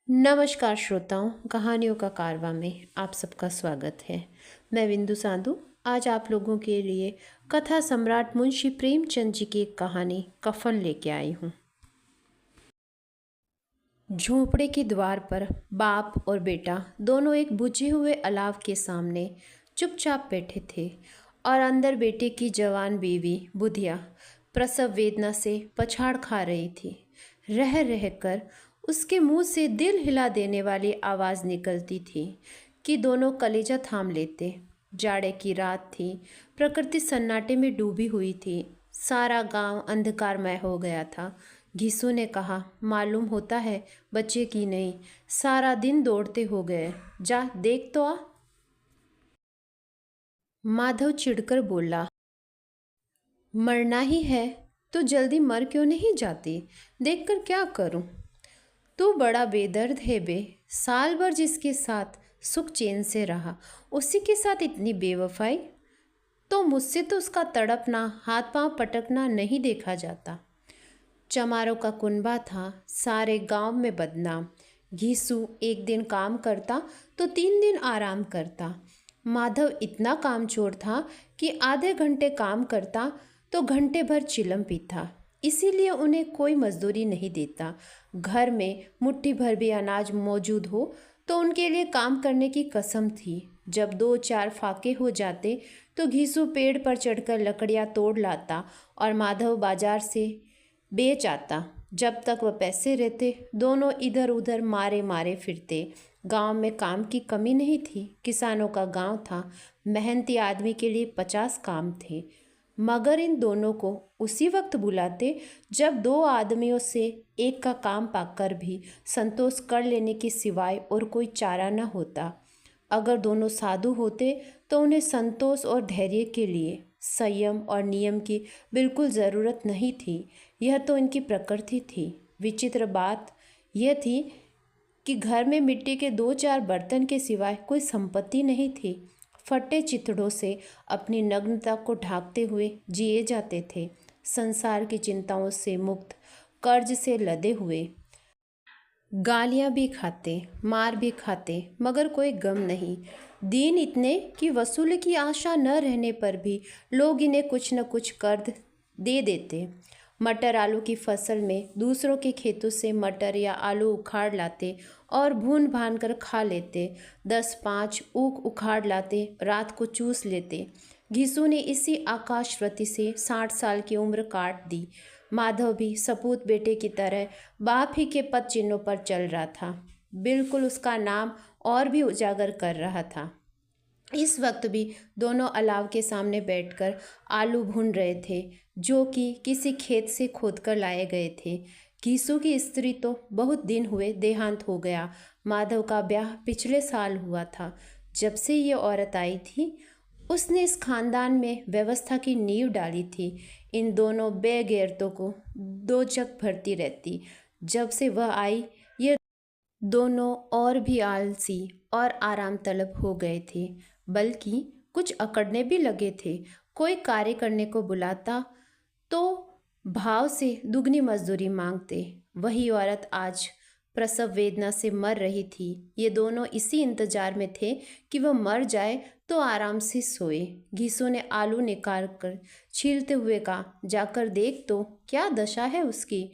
नमस्कार श्रोताओं, कहानियों का कारवां में आप सबका स्वागत है। मैं बिंदु साधु आज आप लोगों के लिए कथा सम्राट मुंशी प्रेमचंद जी की एक कहानी कफन लेके आई हूँ। झोंपड़े के द्वार पर बाप और बेटा दोनों एक बुझे हुए अलाव के सामने चुपचाप बैठे थे और अंदर बेटे की जवान बीवी बुधिया प्रसव वेदना से पछाड़ खा रही थी। रह रहकर उसके मुंह से दिल हिला देने वाली आवाज़ निकलती थी कि दोनों कलेजा थाम लेते। जाड़े की रात थी, प्रकृति सन्नाटे में डूबी हुई थी, सारा गांव अंधकारमय हो गया था। घीसू ने कहा, मालूम होता है बच्चे की नहीं, सारा दिन दौड़ते हो गए, जा देख तो आ। माधव चिढ़कर बोला, मरना ही है तो जल्दी मर क्यों नहीं जाती, देखकर क्या करूं। तू बड़ा बेदर्द है बे, साल भर जिसके साथ सुख चैन से रहा उसी के साथ इतनी बेवफाई। तो मुझसे तो उसका तड़पना हाथ पांव पटकना नहीं देखा जाता। चमारों का कुनबा था, सारे गांव में बदनाम। घीसू एक दिन काम करता तो 3 दिन आराम करता। माधव इतना कामचोर था कि आधे घंटे काम करता तो घंटे भर चिलम पीता। इसीलिए उन्हें कोई मजदूरी नहीं देता। घर में मुट्ठी भर भी अनाज मौजूद हो तो उनके लिए काम करने की कसम थी। जब 2-4 फाके हो जाते तो घीसू पेड़ पर चढ़कर लकड़ियाँ तोड़ लाता और माधव बाजार से बेच आता। जब तक वह पैसे रहते दोनों इधर उधर मारे मारे फिरते। गांव में काम की कमी नहीं थी, किसानों का गांव था, मेहनती आदमी के लिए 50 काम थे। मगर इन दोनों को उसी वक्त बुलाते जब 2 आदमियों से एक का काम पाकर भी संतोष कर लेने के सिवाय और कोई चारा न होता। अगर दोनों साधु होते तो उन्हें संतोष और धैर्य के लिए संयम और नियम की बिल्कुल ज़रूरत नहीं थी। यह तो इनकी प्रकृति थी। विचित्र बात यह थी कि घर में मिट्टी के 2-4 बर्तन के सिवाय कोई संपत्ति नहीं थी। फटे चिथड़ों से अपनी नग्नता को ढांकते हुए जिए जाते थे, संसार की चिंताओं से मुक्त, कर्ज से लदे हुए। गालियां भी खाते, मार भी खाते, मगर कोई गम नहीं। दिन इतने कि वसूली की आशा न रहने पर भी लोग इन्हें कुछ न कुछ कर्ज दे देते। मटर आलू की फसल में दूसरों के खेतों से मटर या आलू उखाड़ लाते और भून भान कर खा लेते। 10-5 ऊख उखाड़ लाते, रात को चूस लेते। घीसू ने इसी आकाशवृत्ति से 60 साल की उम्र काट दी। माधव भी सपूत बेटे की तरह बाप ही के पद चिन्हों पर चल रहा था, बिल्कुल उसका नाम और भी उजागर कर रहा था। इस वक्त भी दोनों अलाव के सामने बैठकर आलू भून रहे थे, जो कि किसी खेत से खोदकर लाए गए थे। घीसू की स्त्री तो बहुत दिन हुए देहांत हो गया। माधव का ब्याह पिछले साल हुआ था। जब से ये औरत आई थी उसने इस खानदान में व्यवस्था की नींव डाली थी। इन दोनों बेगैरतों को दो चक भरती रहती। जब से वह आई ये दोनों और भी आलसी और आराम तलब हो गए थे, बल्कि कुछ अकड़ने भी लगे थे। कोई कार्य करने को बुलाता तो भाव से दुगनी मजदूरी मांगते। वही औरत आज प्रसव वेदना से मर रही थी। ये दोनों इसी इंतजार में थे कि वह मर जाए तो आराम से सोए। घीसू ने आलू निकाल कर छीलते हुए कहा, जाकर देख तो क्या दशा है उसकी।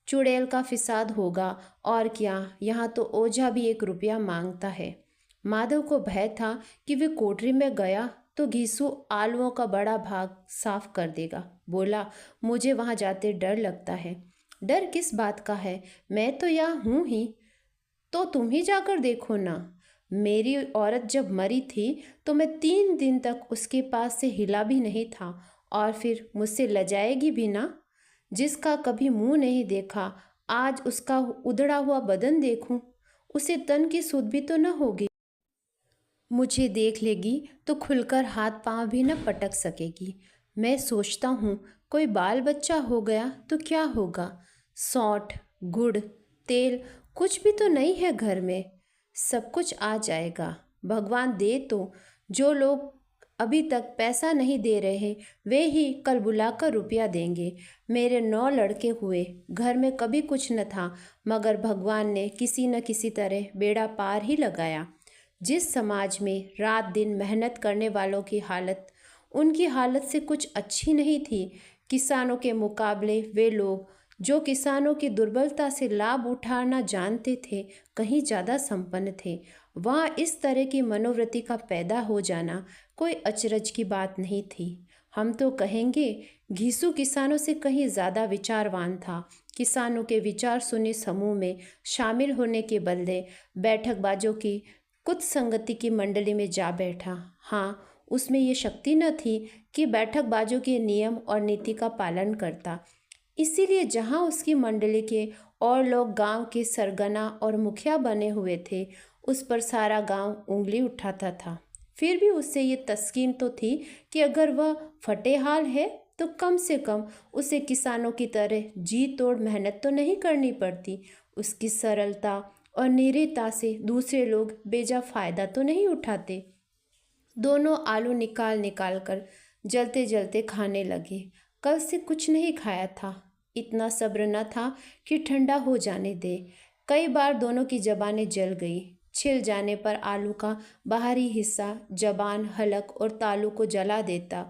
चुड़ैल का फिसाद होगा और क्या, यहाँ तो ओझा भी 1 रुपया मांगता है। माधव को भय था कि वे कोठरी में गया तो घीसू आलुओं का बड़ा भाग साफ कर देगा। बोला, मुझे वहाँ जाते डर लगता है। डर किस बात का है, मैं तो यहाँ हूँ ही। तो तुम ही जाकर देखो ना। मेरी औरत जब मरी थी तो मैं 3 दिन तक उसके पास से हिला भी नहीं था, और फिर मुझसे लजाएगी भी ना। जिसका कभी मुंह नहीं देखा आज उसका उधड़ा हुआ बदन देखूं, उसे तन की सुध भी तो न होगी। मुझे देख लेगी तो खुलकर हाथ पांव भी न पटक सकेगी। मैं सोचता हूँ कोई बाल बच्चा हो गया तो क्या होगा। सौंठ, गुड़, तेल कुछ भी तो नहीं है घर में। सब कुछ आ जाएगा, भगवान दे तो। जो लोग अभी तक पैसा नहीं दे रहे, वे ही कल बुलाकर रुपया देंगे। मेरे 9 लड़के हुए, घर में कभी कुछ न था, मगर भगवान ने किसी न किसी तरह बेड़ा पार ही लगाया। जिस समाज में रात दिन मेहनत करने वालों की हालत उनकी हालत से कुछ अच्छी नहीं थी, किसानों के मुकाबले वे लोग जो किसानों की दुर्बलता से लाभ उठाना जानते थे, कहीं ज़्यादा संपन्न थे। वहाँ इस तरह की मनोवृत्ति का पैदा हो जाना कोई अचरज की बात नहीं थी। हम तो कहेंगे घिसू किसानों से कहीं ज़्यादा विचारवान था। किसानों के विचार सुने समूह में शामिल होने के बदले बैठकबाजों की कुछ संगति की मंडली में जा बैठा। हाँ, उसमें ये शक्ति न थी कि बैठकबाजों के नियम और नीति का पालन करता। इसीलिए जहाँ उसकी मंडली के और लोग गांव के सरगना और मुखिया बने हुए थे, उस पर सारा गांव उंगली उठाता था। फिर भी उससे ये तस्कीन तो थी कि अगर वह फटेहाल है तो कम से कम उसे किसानों की तरह जी तोड़ मेहनत तो नहीं करनी पड़ती। उसकी सरलता और निरीता से दूसरे लोग बेजा फ़ायदा तो नहीं उठाते। दोनों आलू निकाल निकाल कर जलते जलते खाने लगे। कल से कुछ नहीं खाया था, इतना सब्र न था कि ठंडा हो जाने दे। कई बार दोनों की जबानें जल गई। छिल जाने पर आलू का बाहरी हिस्सा जबान, हलक और तालू को जला देता।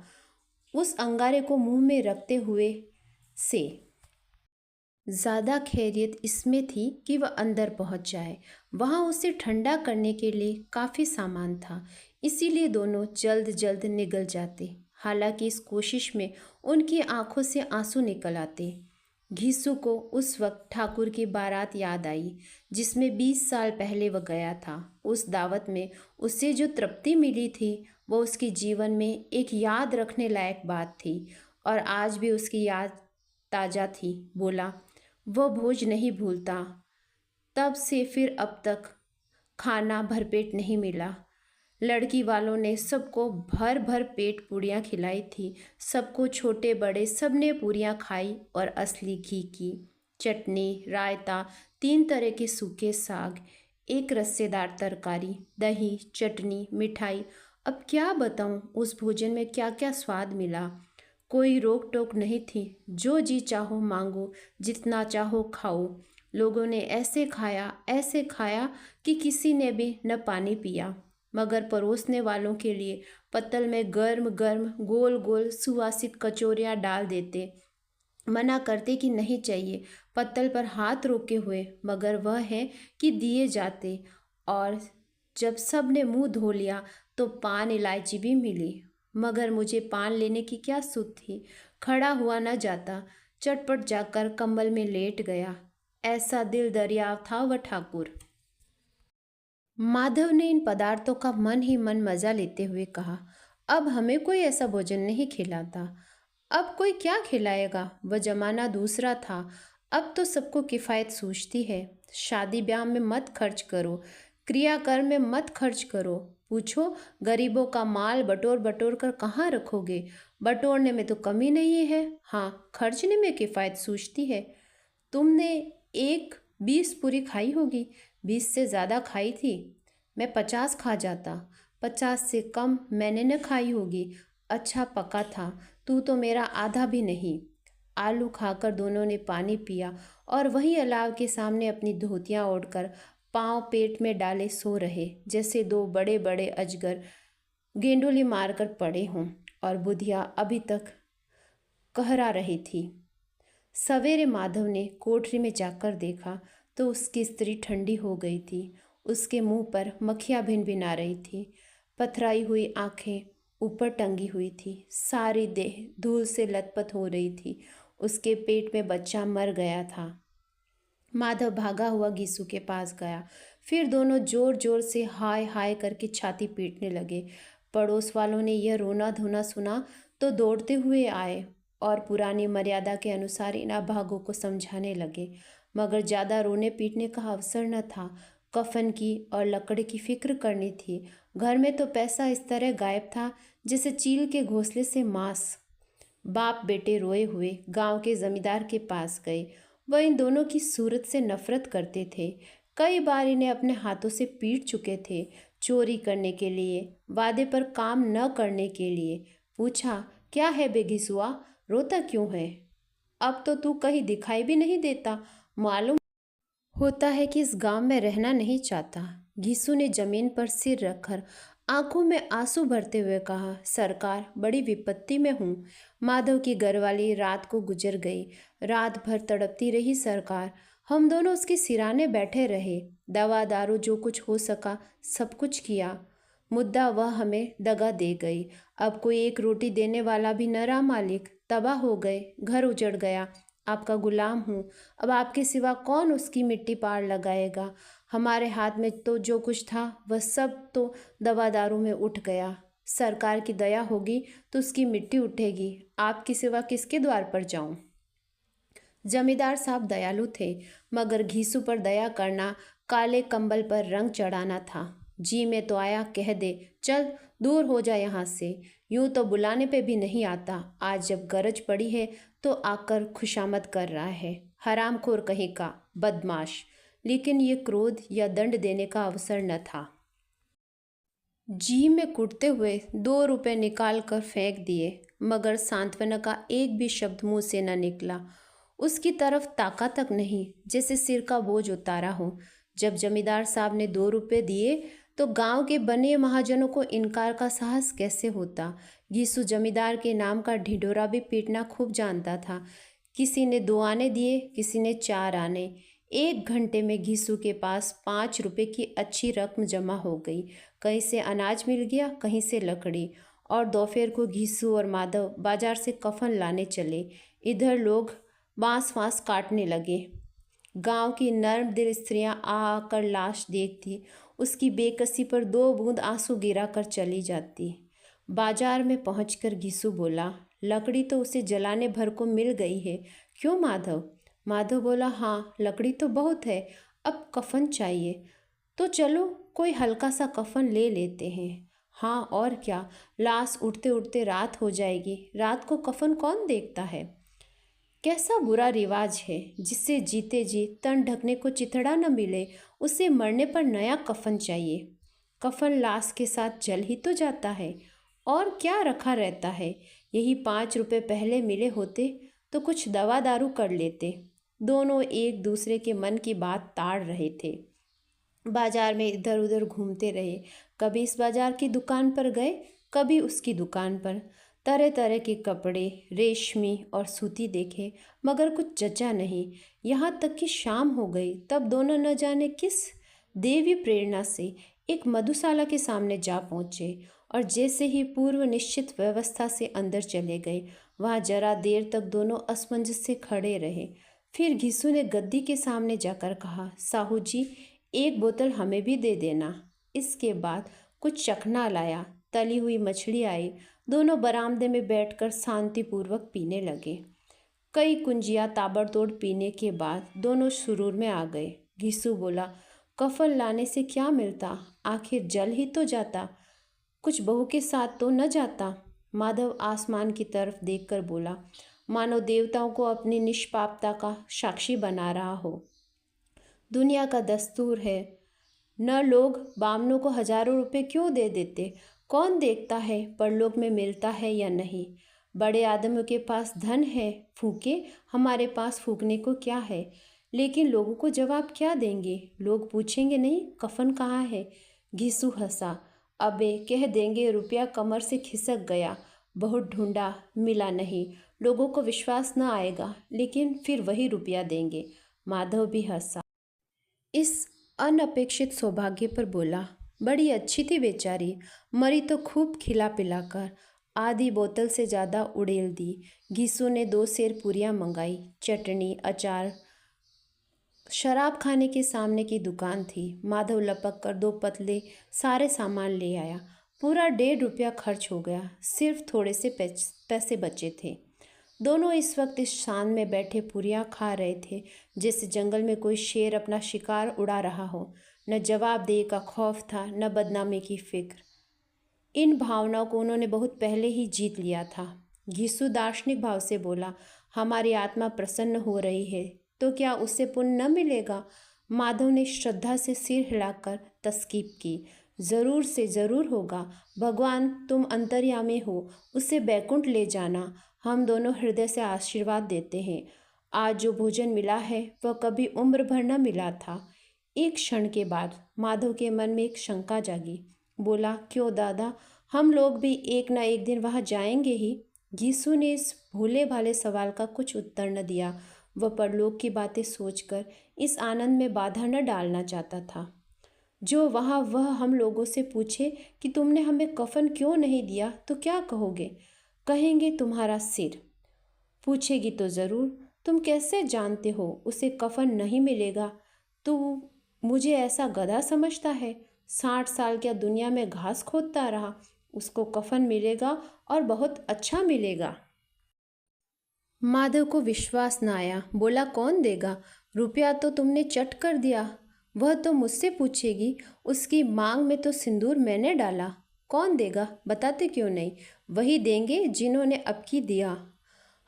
उस अंगारे को मुंह में रखते हुए से ज़्यादा खैरियत इसमें थी कि वह अंदर पहुंच जाए। वहां उसे ठंडा करने के लिए काफ़ी सामान था, इसीलिए दोनों जल्द जल्द निगल जाते। हालांकि इस कोशिश में उनकी आंखों से आंसू निकल आते। घीसू को उस वक्त ठाकुर की बारात याद आई, जिसमें 20 साल पहले वह गया था। उस दावत में उसे जो तृप्ति मिली थी, वो उसके जीवन में एक याद रखने लायक बात थी, और आज भी उसकी याद ताज़ा थी। बोला, वह भोज नहीं भूलता। तब से फिर अब तक खाना भरपेट नहीं मिला। लड़की वालों ने सबको भर भर पेट पूड़ियाँ खिलाई थी। सबको, छोटे बड़े, सबने पूड़ियाँ खाई, और असली घी की चटनी, रायता, 3 तरह के सूखे साग, एक रस्सेदार तरकारी, दही, चटनी, मिठाई। अब क्या बताऊँ उस भोजन में क्या क्या स्वाद मिला। कोई रोक टोक नहीं थी, जो जी चाहो मांगो, जितना चाहो खाओ। लोगों ने ऐसे खाया कि किसी ने भी न पानी पिया, मगर परोसने वालों के लिए पत्तल में गर्म गर्म गोल गोल सुवासित कचौरियाँ डाल देते। मना करते कि नहीं चाहिए, पत्तल पर हाथ रोके हुए, मगर वह है कि दिए जाते। और जब सब ने मुंह धो लिया तो पान इलायची भी मिली, मगर मुझे पान लेने की क्या सुध थी। खड़ा हुआ न जाता, चटपट जाकर कंबल में लेट गया। ऐसा दिल दरिया था वह ठाकुर। माधव ने इन पदार्थों का मन ही मन मजा लेते हुए कहा, अब हमें कोई ऐसा भोजन नहीं खिलाता। अब कोई क्या खिलाएगा, वह जमाना दूसरा था। अब तो सबको किफ़ायत सूझती है। शादी ब्याह में मत खर्च करो, क्रियाकर्म में मत खर्च करो। पूछो, गरीबों का माल बटोर बटोर कर कहाँ रखोगे। बटोरने में तो कमी नहीं है, हाँ, खर्चने में किफ़ायत सूझती है। तुमने एक 20 पूरी खाई होगी, 20 से ज़्यादा खाई थी। मैं 50 खा जाता, 50 से कम मैंने न खाई होगी। अच्छा पका था, तू तो मेरा आधा भी नहीं। आलू खाकर दोनों ने पानी पिया, और वही अलाव के सामने अपनी धोतियाँ ओढ़कर पाँव पेट में डाले सो रहे, जैसे 2 बड़े बड़े अजगर गेंडोली मारकर पड़े हों। और बुधिया अभी तक कहरा रही थी। सवेरे माधव ने कोठरी में जाकर देखा तो उसकी स्त्री ठंडी हो गई थी। उसके मुंह पर मक्खियाँ भिनभिना रही थी। पथराई हुई आंखें ऊपर टंगी हुई थी। सारी देह धूल से लथपथ हो रही थी। उसके पेट में बच्चा मर गया था। माधव भागा हुआ घीसू के पास गया। फिर दोनों जोर जोर से हाय हाय करके छाती पीटने लगे। पड़ोस वालों ने यह रोना धोना सुना तो दौड़ते हुए आए और पुरानी मर्यादा के अनुसार इन अभागों को समझाने लगे, मगर ज़्यादा रोने पीटने का अवसर न था। कफन की और लकड़ी की फिक्र करनी थी। घर में तो पैसा इस तरह गायब था जैसे चील के घोंसले से मांस। बाप बेटे रोए हुए गांव के जमींदार के पास गए। वह इन दोनों की सूरत से नफरत करते थे। कई बार इन्हें अपने हाथों से पीट चुके थे। चोरी करने के लिए, वादे पर काम न करने के लिए। पूछा, क्या है बेघिसुआ, रोता क्यों है? अब तो तू कहीं दिखाई भी नहीं देता, मालूम होता है कि इस गांव में रहना नहीं चाहता। घीसू ने जमीन पर सिर रखकर आंखों में आंसू भरते हुए कहा, सरकार, बड़ी विपत्ति में हूँ। माधव की घरवाली रात को गुजर गई। रात भर तड़पती रही सरकार। हम दोनों उसके सिराने बैठे रहे। दवा दारू जो कुछ हो सका सब कुछ किया। मुद्दा वह हमें दगा दे गई। अब कोई एक रोटी देने वाला भी न रहा मालिक। तबाह हो गए, घर उजड़ गया। आपका गुलाम हूँ। अब आपके सिवा कौन उसकी मिट्टी पार लगाएगा? हमारे हाथ में तो जो कुछ था वह सब तो दवा दारू में उठ गया। सरकार की दया होगी तो उसकी मिट्टी उठेगी। आपके सिवा किसके द्वार पर जाऊं? जमींदार साहब दयालु थे, मगर घीसू पर दया करना काले कंबल पर रंग चढ़ाना था। जी में तो आया कह दे, चल दूर हो जा यहाँ से। यूं तो बुलाने पे भी नहीं आता, आज जब गरज पड़ी है तो आकर खुशामद कर रहा है। हरामखोर कहीं का, बदमाश। लेकिन ये क्रोध या दंड देने का अवसर न था। जी में कुटते हुए 2 रुपए निकाल कर फेंक दिए, मगर सांत्वना का एक भी शब्द मुंह से न निकला। उसकी तरफ ताका तक नहीं, जैसे सिर का बोझ उतारा हो। जब जमींदार साहब ने 2 रुपए दिए तो गांव के बने महाजनों को इनकार का साहस कैसे होता। घीसू जमींदार के नाम का ढिढोरा भी पीटना खूब जानता था। किसी ने 2 आने दिए, किसी ने 4 आने। 1 घंटे में घीसू के पास 5 रुपए की अच्छी रकम जमा हो गई। कहीं से अनाज मिल गया, कहीं से लकड़ी। और दोपहर को घीसू और माधव बाजार से कफन लाने चले। इधर लोग बांस वांस काटने लगे। गांव की नर्म दिल स्त्रियां आ आकर लाश देखती, उसकी बेकसी पर 2 बूंद आंसू गिरा कर चली जाती। बाजार में पहुंचकर घीसू बोला, लकड़ी तो उसे जलाने भर को मिल गई है, क्यों माधव? माधव बोला, हाँ लकड़ी तो बहुत है, अब कफन चाहिए। तो चलो कोई हल्का सा कफन ले लेते हैं। हाँ और क्या, लाश उठते उठते रात हो जाएगी, रात को कफन कौन देखता है? कैसा बुरा रिवाज है, जिससे जीते जी तन ढकने को चिथड़ा न मिले, उसे मरने पर नया कफन चाहिए। कफन लाश के साथ जल ही तो जाता है, और क्या रखा रहता है। यही 5 रुपए पहले मिले होते तो कुछ दवा दारू कर लेते। दोनों एक दूसरे के मन की बात ताड़ रहे थे। बाजार में इधर उधर घूमते रहे। कभी इस बाजार की दुकान पर गए, कभी उसकी दुकान पर। तरह तरह के कपड़े, रेशमी और सूती देखे, मगर कुछ जचा नहीं। यहाँ तक कि शाम हो गई, तब दोनों न जाने किस देवी प्रेरणा से एक मधुशाला के सामने जा पहुँचे और जैसे ही पूर्व निश्चित व्यवस्था से अंदर चले गए। वहाँ जरा देर तक दोनों असमंजस से खड़े रहे। फिर घिसू ने गद्दी के सामने जाकर कहा, साहू जी, एक बोतल हमें भी दे देना। इसके बाद कुछ चखना लाया, तली हुई मछली आई। दोनों बरामदे में बैठकर शांतिपूर्वक पीने लगे। कई कुंजियाँ ताबड़तोड़ पीने के बाद दोनों सुरूर में आ गए। घिसू बोला, कफन लाने से क्या मिलता, आखिर जल ही तो जाता, कुछ बहू के साथ तो न जाता। माधव आसमान की तरफ देखकर बोला, मानो देवताओं को अपनी निष्पापता का साक्षी बना रहा हो। दुनिया का दस्तूर है, न लोग बामनों को हजारों रुपए क्यों दे देते? कौन देखता है परलोक में मिलता है या नहीं? बड़े आदमियों के पास धन है, फूके, हमारे पास फूकने को क्या है? लेकिन लोगों को जवाब क्या देंगे? लोग पूछेंगे नहीं कफन कहाँ है? घिसू हंसा, अबे कह देंगे रुपया कमर से खिसक गया, बहुत ढूंढा मिला नहीं। लोगों को विश्वास न आएगा, लेकिन फिर वही रुपया देंगे। माधव भी हंसा। इस अनपेक्षित सौभाग्य पर बोला, बड़ी अच्छी थी बेचारी, मरी तो खूब खिला पिलाकर। आधी बोतल से ज़्यादा उड़ेल दी। घिसू ने 2 सेर पूरियाँ मंगाई, चटनी, अचार। शराब खाने के सामने की दुकान थी। माधव लपक कर 2 पतले सारे सामान ले आया। पूरा 1.5 रुपया खर्च हो गया, सिर्फ थोड़े से पैसे बचे थे। दोनों इस वक्त इस शान में बैठे पूरियाँ खा रहे थे जैसे जंगल में कोई शेर अपना शिकार उड़ा रहा हो। न जवाबदेही का खौफ था, न बदनामी की फिक्र। इन भावनाओं को उन्होंने बहुत पहले ही जीत लिया था। घिसू दार्शनिक भाव से बोला, हमारी आत्मा प्रसन्न हो रही है तो क्या उससे पुण्य न मिलेगा? माधव ने श्रद्धा से सिर हिलाकर तस्कीप की। ज़रूर से ज़रूर होगा। भगवान तुम अंतर्यामी हो, उसे बैकुंठ ले जाना। हम दोनों हृदय से आशीर्वाद देते हैं। आज जो भोजन मिला है वह कभी उम्र भर न मिला था। एक क्षण के बाद माधव के मन में एक शंका जागी। बोला, क्यों दादा, हम लोग भी एक न एक दिन वहाँ जाएंगे ही। यीशु ने इस भोले भाले सवाल का कुछ उत्तर न दिया। वह परलोक की बातें सोचकर इस आनंद में बाधा न डालना चाहता था। जो वहाँ वह हम लोगों से पूछे कि तुमने हमें कफन क्यों नहीं दिया तो क्या कहोगे? कहेंगे तुम्हारा सिर। पूछेगी तो ज़रूर, तुम कैसे जानते हो उसे कफन नहीं मिलेगा? तू मुझे ऐसा गधा समझता है? 60 साल क्या दुनिया में घास खोदता रहा, उसको कफन मिलेगा और बहुत अच्छा मिलेगा। माधव को विश्वास न आया। बोला, कौन देगा? रुपया तो तुमने चट कर दिया। वह तो मुझसे पूछेगी, उसकी मांग में तो सिंदूर मैंने डाला। कौन देगा? बताते क्यों नहीं? वही देंगे जिन्होंने अब की दिया।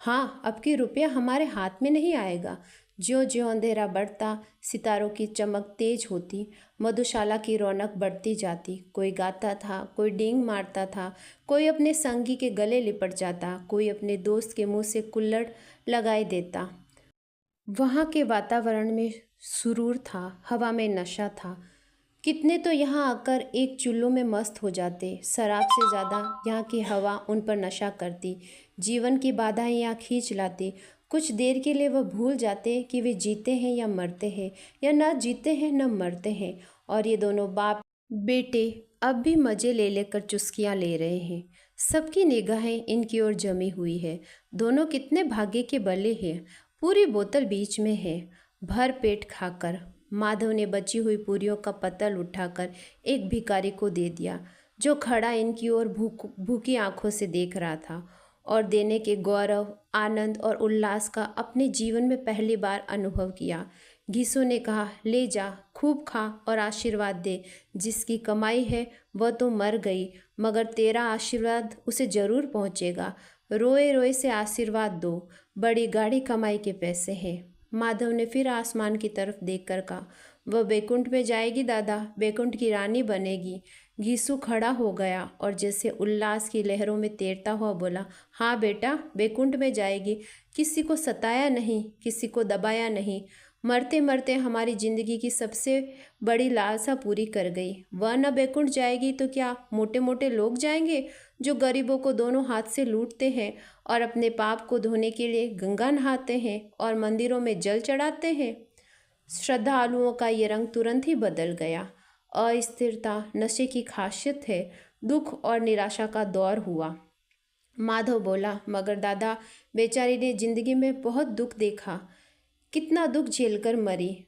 हाँ, अब की रुपया हमारे हाथ में नहीं आएगा। ज्यों ज्यों अंधेरा बढ़ता, सितारों की चमक तेज होती, मधुशाला की रौनक बढ़ती जाती। कोई गाता था, कोई डींग मारता था, कोई अपने संगी के गले लिपट जाता, कोई अपने दोस्त के मुंह से कुल्हड़ लगाई देता। वहाँ के वातावरण में सुरूर था, हवा में नशा था। कितने तो यहाँ आकर एक चुल्लू में मस्त हो जाते। शराब से ज़्यादा यहाँ की हवा उन पर नशा करती। जीवन की बाधाएं यहाँ खींच लाती। कुछ देर के लिए वह भूल जाते कि वे जीते हैं या मरते हैं, या न जीते हैं न मरते हैं। और ये दोनों बाप बेटे अब भी मज़े ले लेकर चुस्कियाँ ले रहे हैं। सबकी निगाहें इनकी ओर जमी हुई है। दोनों कितने भाग्य के बले हैं। पूरी बोतल बीच में है। भर पेट खाकर माधव ने बची हुई पूरियों का पतल उठाकर एक भिखारी को दे दिया, जो खड़ा इनकी ओर भूखी आंखों से देख रहा था और देने के गौरव, आनंद और उल्लास का अपने जीवन में पहली बार अनुभव किया। घीसू ने कहा, ले जा, खूब खा और आशीर्वाद दे। जिसकी कमाई है वह तो मर गई, मगर तेरा आशीर्वाद उसे जरूर पहुँचेगा। रोए रोए से आशीर्वाद दो, बड़ी गाढ़ी कमाई के पैसे हैं। माधव ने फिर आसमान की तरफ देखकर कहा, वह बैकुंठ में जाएगी दादा, बैकुंठ की रानी बनेगी। घीसू खड़ा हो गया और जैसे उल्लास की लहरों में तैरता हुआ बोला, हाँ बेटा, बैकुंठ में जाएगी। किसी को सताया नहीं, किसी को दबाया नहीं। मरते मरते हमारी ज़िंदगी की सबसे बड़ी लालसा पूरी कर गई। वह न बैकुंठ जाएगी तो क्या मोटे मोटे लोग जाएंगे, जो गरीबों को दोनों हाथ से लूटते हैं और अपने पाप को धोने के लिए गंगा नहाते हैं और मंदिरों में जल चढ़ाते हैं। श्रद्धालुओं का ये रंग तुरंत ही बदल गया। अस्थिरता नशे की खासियत है। दुख और निराशा का दौर हुआ। माधव बोला, मगर दादा, बेचारी ने जिंदगी में बहुत दुख देखा, कितना दुख झेलकर मरी।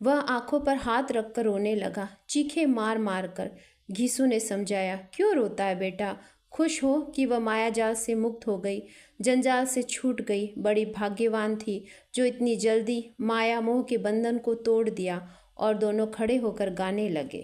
वह आंखों पर हाथ रखकर रोने लगा, चीखे मार मार कर। घीसू ने समझाया, क्यों रोता है बेटा? खुश हो कि वह मायाजाल से मुक्त हो गई, जंजाल से छूट गई। बड़ी भाग्यवान थी जो इतनी जल्दी माया मोह के बंधन को तोड़ दिया। और दोनों खड़े होकर गाने लगे।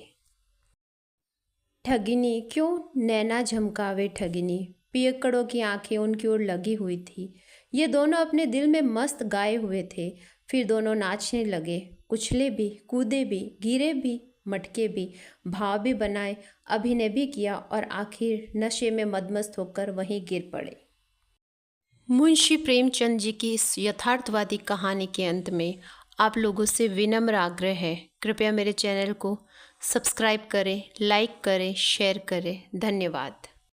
ठगिनी क्यों नैना झमकावे ठगिनी, पियक्कड़ों की आंखें उनकी ओर लगी हुई थी। ये दोनों अपने दिल में मस्त गाए हुए थे। फिर दोनों नाचने लगे, उछले भी, कूदे भी, गिरे भी, मटके भी, भाव भी बनाए, अभिनय भी किया और आखिर नशे में मदमस्त होकर वहीं गिर पड़े। मुंशी प्रेमचंद जी की इस यथार्थवादी कहानी के अंत में आप लोगों से विनम्र आग्रह है, कृपया मेरे चैनल को सब्सक्राइब करें, लाइक करें, शेयर करें। धन्यवाद।